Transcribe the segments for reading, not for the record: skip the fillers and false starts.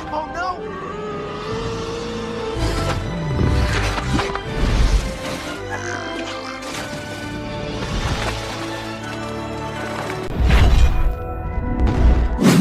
Oh no!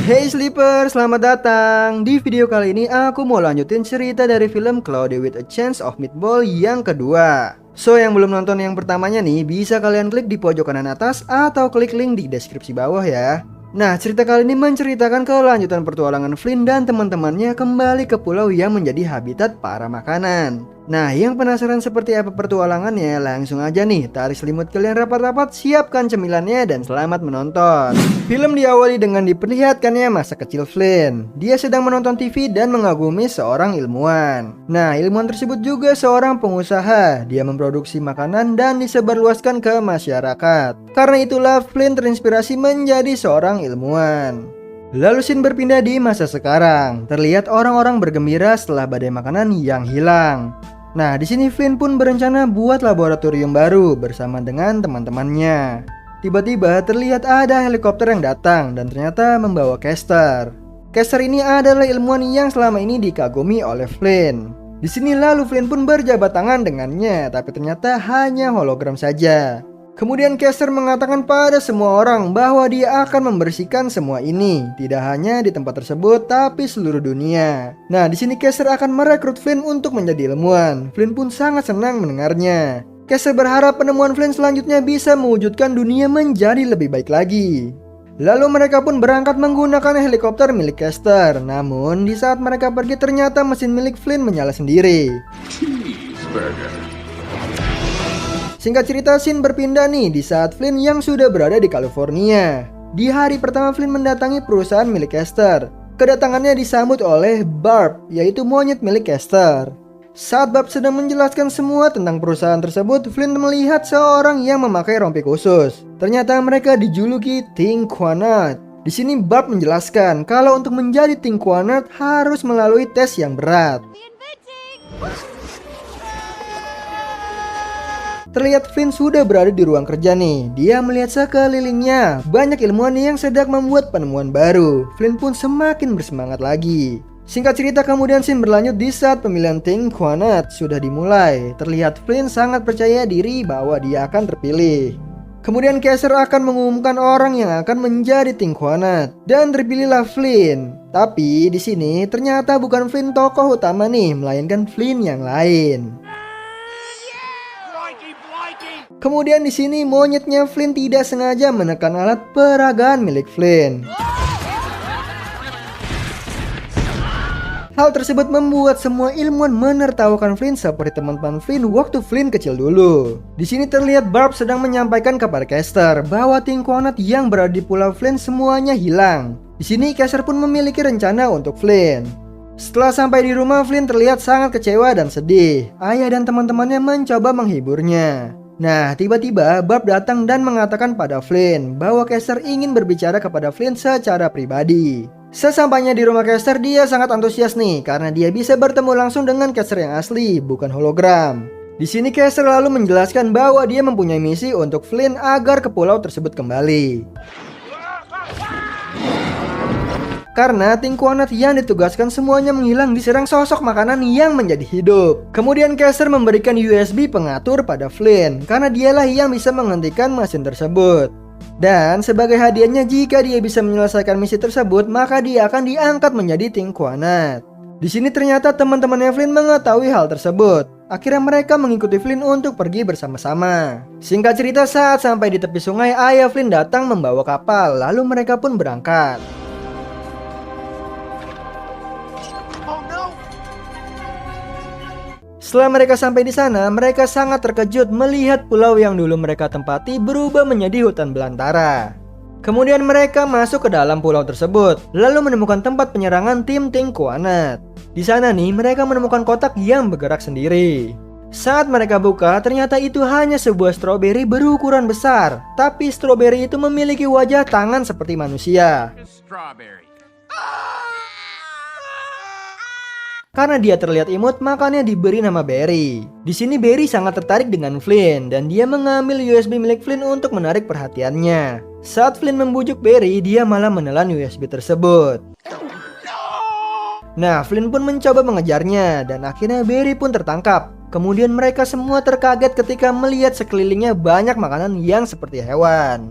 Hey Sleeper, selamat datang. Di video kali ini aku mau lanjutin cerita dari film Cloudy with a Chance of Meatball yang kedua. So yang belum nonton yang pertamanya nih, bisa kalian klik di pojok kanan atas atau klik link di deskripsi bawah ya. Nah, cerita kali ini menceritakan kelanjutan petualangan Flynn dan teman-temannya kembali ke pulau yang menjadi habitat para makanan. Nah, yang penasaran seperti apa petualangannya, langsung aja nih tarik selimut kalian rapat-rapat, siapkan cemilannya dan selamat menonton. Film diawali dengan diperlihatkannya masa kecil Flynn. Dia sedang menonton TV dan mengagumi seorang ilmuwan. Nah, ilmuwan tersebut juga seorang pengusaha. Dia memproduksi makanan dan disebarluaskan ke masyarakat. Karena itulah Flynn terinspirasi menjadi seorang ilmuwan. Lalu scene berpindah di masa sekarang. Terlihat orang-orang bergembira setelah badai makanan yang hilang. Nah, di sini Flynn pun berencana buat laboratorium baru bersama dengan teman-temannya. Tiba-tiba terlihat ada helikopter yang datang dan ternyata membawa Caster. Caster ini adalah ilmuwan yang selama ini dikagumi oleh Flynn. Di sini lalu Flynn pun berjabat tangan dengannya, tapi ternyata hanya hologram saja. Kemudian Caster mengatakan pada semua orang bahwa dia akan membersihkan semua ini, tidak hanya di tempat tersebut tapi seluruh dunia. Nah, di sini Caster akan merekrut Flynn untuk menjadi ilmuwan. Flynn pun sangat senang mendengarnya. Caster berharap penemuan Flynn selanjutnya bisa mewujudkan dunia menjadi lebih baik lagi. Lalu mereka pun berangkat menggunakan helikopter milik Caster. Namun di saat mereka pergi ternyata mesin milik Flynn menyala sendiri. Singkat cerita, scene berpindah nih di saat Flynn yang sudah berada di California. Di hari pertama Flynn mendatangi perusahaan milik Caster. Kedatangannya disambut oleh Barb, yaitu monyet milik Caster. Saat Barb sedang menjelaskan semua tentang perusahaan tersebut, Flynn melihat seorang yang memakai rompi khusus. Ternyata mereka dijuluki Tinkwanat. Di sini Barb menjelaskan kalau untuk menjadi Tinkwanat harus melalui tes yang berat. Terlihat Flynn sudah berada di ruang kerja nih. Dia melihat sekelilingnya. Banyak ilmuwan yang sedang membuat penemuan baru. Flynn pun semakin bersemangat lagi. Singkat cerita kemudian scene berlanjut di saat pemilihan Tinkwanat sudah dimulai. Terlihat Flynn sangat percaya diri bahwa dia akan terpilih. Kemudian Caster akan mengumumkan orang yang akan menjadi Tinkwanat. Dan terpilihlah Flynn. Tapi di sini ternyata bukan Flynn tokoh utama nih, melainkan Flynn yang lain. Kemudian di sini monyetnya Flynn tidak sengaja menekan alat peragaan milik Flynn. Hal tersebut membuat semua ilmuwan menertawakan Flynn seperti teman-teman Flynn waktu Flynn kecil dulu. Di sini terlihat Barb sedang menyampaikan kepada Caster bahwa Tinkwanat yang berada di pulau Flynn semuanya hilang. Di sini Caster pun memiliki rencana untuk Flynn. Setelah sampai di rumah, Flynn terlihat sangat kecewa dan sedih. Ayah dan teman-temannya mencoba menghiburnya. Nah, tiba-tiba Barb datang dan mengatakan pada Flynn bahwa Caster ingin berbicara kepada Flynn secara pribadi. Sesampainya di rumah Caster, dia sangat antusias nih karena dia bisa bertemu langsung dengan Caster yang asli, bukan hologram. Di sini Caster lalu menjelaskan bahwa dia mempunyai misi untuk Flynn agar ke pulau tersebut kembali. Karena Tinkwanat yang ditugaskan semuanya menghilang diserang sosok makanan yang menjadi hidup. Kemudian Caster memberikan USB pengatur pada Flynn karena dialah yang bisa menghentikan mesin tersebut. Dan sebagai hadiahnya jika dia bisa menyelesaikan misi tersebut, maka dia akan diangkat menjadi Tinkwanat. Di sini ternyata teman-temannya Flynn mengetahui hal tersebut. Akhirnya mereka mengikuti Flynn untuk pergi bersama-sama. Singkat cerita, saat sampai di tepi sungai, ayah Flynn datang membawa kapal, lalu mereka pun berangkat. Setelah mereka sampai di sana, mereka sangat terkejut melihat pulau yang dulu mereka tempati berubah menjadi hutan belantara. Kemudian mereka masuk ke dalam pulau tersebut, lalu menemukan tempat penyerangan tim Tinkwanat. Di sana nih, mereka menemukan kotak yang bergerak sendiri. Saat mereka buka, ternyata itu hanya sebuah stroberi berukuran besar. Tapi stroberi itu memiliki wajah tangan seperti manusia. Karena dia terlihat imut, makanya diberi nama Barry. Di sini Barry sangat tertarik dengan Flynn dan dia mengambil USB milik Flynn untuk menarik perhatiannya. Saat Flynn membujuk Barry, dia malah menelan USB tersebut. Nah, Flynn pun mencoba mengejarnya dan akhirnya Barry pun tertangkap. Kemudian mereka semua terkaget ketika melihat sekelilingnya banyak makanan yang seperti hewan.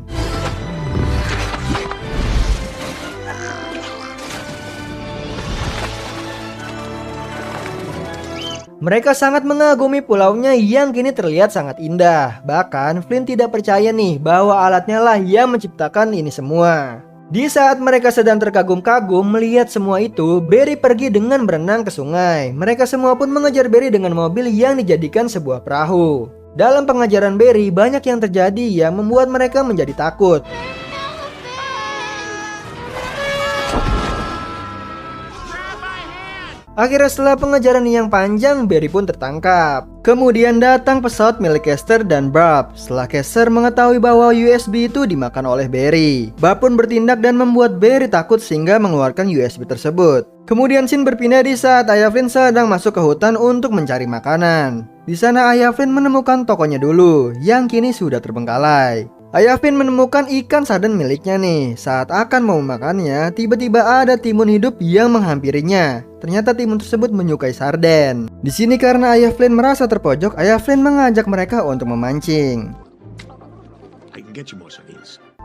Mereka sangat mengagumi pulaunya yang kini terlihat sangat indah. Bahkan Flynn tidak percaya nih bahwa alatnya lah yang menciptakan ini semua. Di saat mereka sedang terkagum-kagum melihat semua itu, Barry pergi dengan berenang ke sungai. Mereka semua pun mengejar Barry dengan mobil yang dijadikan sebuah perahu. Dalam pengejaran Barry, banyak yang terjadi yang membuat mereka menjadi takut. Akhirnya setelah pengejaran yang panjang, Barry pun tertangkap. Kemudian datang pesawat milik Caster dan Barb. Setelah Caster mengetahui bahwa USB itu dimakan oleh Barry, Barb pun bertindak dan membuat Barry takut sehingga mengeluarkan USB tersebut. Kemudian scene berpindah di saat ayah Flynn sedang masuk ke hutan untuk mencari makanan. Di sana ayah Flynn menemukan tokonya dulu, yang kini sudah terbengkalai. Ayah Flynn menemukan ikan sarden miliknya nih. Saat akan mau memakannya, tiba-tiba ada timun hidup yang menghampirinya. Ternyata timun tersebut menyukai sarden. Di sini karena ayah Flynn merasa terpojok, ayah Flynn mengajak mereka untuk memancing.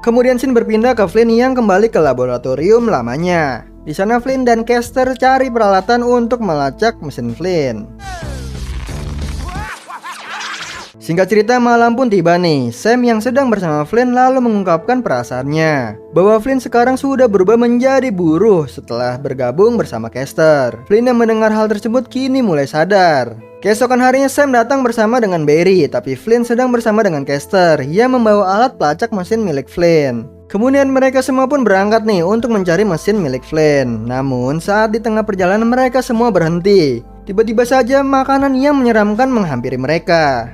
Kemudian scene berpindah ke Flynn yang kembali ke laboratorium lamanya. Di sana Flynn dan Caster cari peralatan untuk melacak mesin Flynn. Singkat cerita, malam pun tiba nih. Sam yang sedang bersama Flynn lalu mengungkapkan perasaannya bahwa Flynn sekarang sudah berubah menjadi buruh setelah bergabung bersama Caster. Flynn yang mendengar hal tersebut kini mulai sadar. Keesokan harinya Sam datang bersama dengan Barry, tapi Flynn sedang bersama dengan Caster yang membawa alat pelacak mesin milik Flynn. Kemudian mereka semua pun berangkat nih untuk mencari mesin milik Flynn. Namun saat di tengah perjalanan mereka semua berhenti. Tiba-tiba saja makanan yang menyeramkan menghampiri mereka.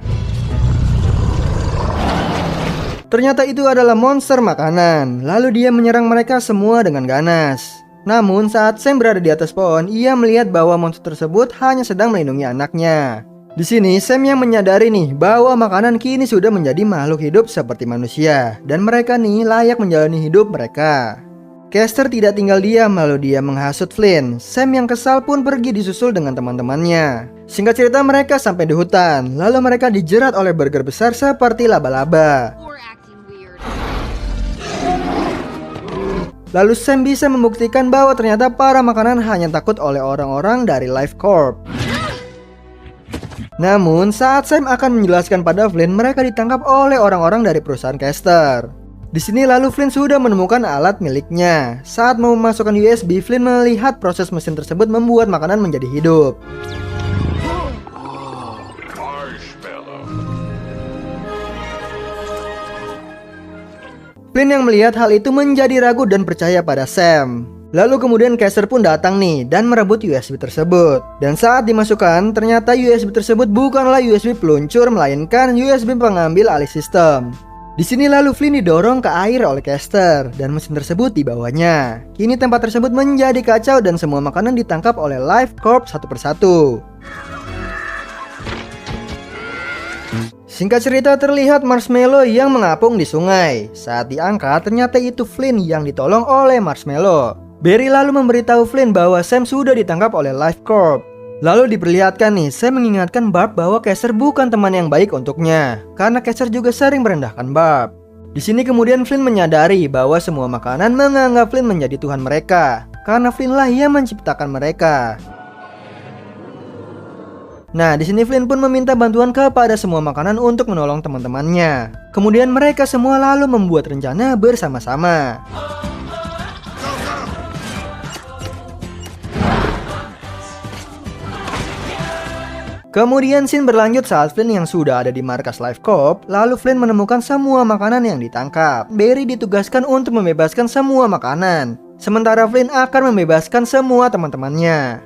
Ternyata itu adalah monster makanan. Lalu dia menyerang mereka semua dengan ganas. Namun saat Sam berada di atas pohon, ia melihat bahwa monster tersebut hanya sedang melindungi anaknya. Di sini Sam yang menyadari nih bahwa makanan kini sudah menjadi makhluk hidup seperti manusia, dan mereka nih layak menjalani hidup mereka. Caster tidak tinggal diam lalu dia menghasut Flynn. Sam yang kesal pun pergi disusul dengan teman-temannya. Singkat cerita mereka sampai di hutan. Lalu mereka dijerat oleh burger besar seperti laba-laba. Lalu Sam bisa membuktikan bahwa ternyata para makanan hanya takut oleh orang-orang dari Life Corp. Namun saat Sam akan menjelaskan pada Flynn, mereka ditangkap oleh orang-orang dari perusahaan Caster. Di sini lalu Flynn sudah menemukan alat miliknya. Saat mau memasukkan USB, Flynn melihat proses mesin tersebut membuat makanan menjadi hidup. Flynn yang melihat hal itu menjadi ragu dan percaya pada Sam. Lalu kemudian Caster pun datang nih dan merebut USB tersebut. Dan saat dimasukkan, ternyata USB tersebut bukanlah USB peluncur melainkan USB pengambil alih sistem. Di sini lalu Flynn didorong ke air oleh Caster dan mesin tersebut dibawanya. Kini tempat tersebut menjadi kacau dan semua makanan ditangkap oleh Life Corp satu persatu. Singkat cerita, terlihat marshmallow yang mengapung di sungai. Saat diangkat, ternyata itu Flynn yang ditolong oleh marshmallow. Barry lalu memberitahu Flynn bahwa Sam sudah ditangkap oleh Life Corp. Lalu diperlihatkan nih, Sam mengingatkan Barb bahwa Caster bukan teman yang baik untuknya, karena Caster juga sering merendahkan Barb. Di sini kemudian Flynn menyadari bahwa semua makanan menganggap Flynn menjadi Tuhan mereka, karena Flynn lah yang menciptakan mereka. Nah, di sini Flynn pun meminta bantuan kepada semua makanan untuk menolong teman-temannya. Kemudian mereka semua lalu membuat rencana bersama-sama. Kemudian scene berlanjut saat Flynn yang sudah ada di markas Life Corp. Lalu Flynn menemukan semua makanan yang ditangkap. Barry ditugaskan untuk membebaskan semua makanan, sementara Flynn akan membebaskan semua teman-temannya.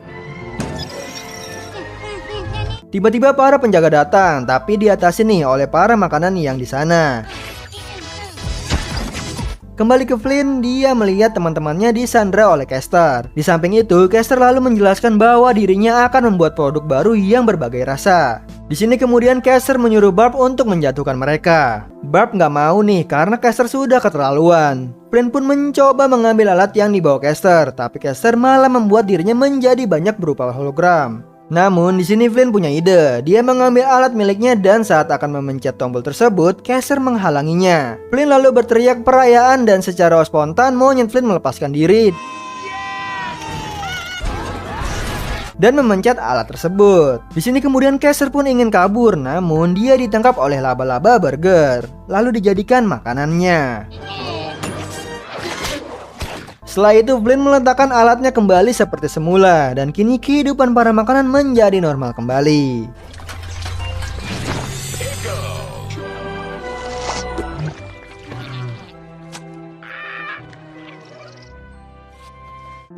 Tiba-tiba para penjaga datang, tapi diatasi nih oleh para makanan yang di sana. Kembali ke Flynn, dia melihat teman-temannya disandra oleh Caster. Di samping itu, Caster lalu menjelaskan bahwa dirinya akan membuat produk baru yang berbagai rasa. Di sini kemudian Caster menyuruh Barb untuk menjatuhkan mereka. Barb nggak mau nih karena Caster sudah keterlaluan. Flynn pun mencoba mengambil alat yang dibawa Caster, tapi Caster malah membuat dirinya menjadi banyak berupa hologram. Namun di sini Flynn punya ide. Dia mengambil alat miliknya dan saat akan memencet tombol tersebut, Caster menghalanginya. Flynn lalu berteriak perayaan dan secara spontan monyet Flynn melepaskan diri dan memencet alat tersebut. Di sini kemudian Caster pun ingin kabur, namun dia ditangkap oleh laba-laba burger, lalu dijadikan makanannya. Setelah itu Flynn meletakkan alatnya kembali seperti semula dan kini kehidupan para makanan menjadi normal kembali.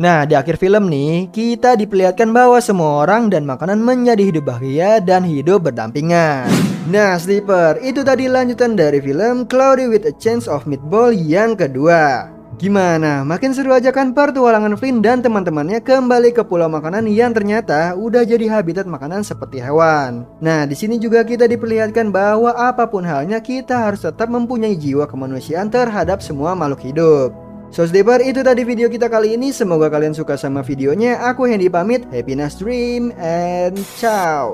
Nah, di akhir film nih, kita diperlihatkan bahwa semua orang dan makanan menjadi hidup bahagia dan hidup berdampingan. Nah, Sleeper, itu tadi lanjutan dari film Cloudy with a Chance of Meatball yang kedua. Gimana? Makin seru aja kan pertualangan Flynn dan teman-temannya kembali ke pulau makanan yang ternyata udah jadi habitat makanan seperti hewan. Nah, di sini juga kita diperlihatkan bahwa apapun halnya kita harus tetap mempunyai jiwa kemanusiaan terhadap semua makhluk hidup. So Sleeper, itu tadi video kita kali ini. Semoga kalian suka sama videonya. Aku Hendy pamit. Happy nice dream and ciao.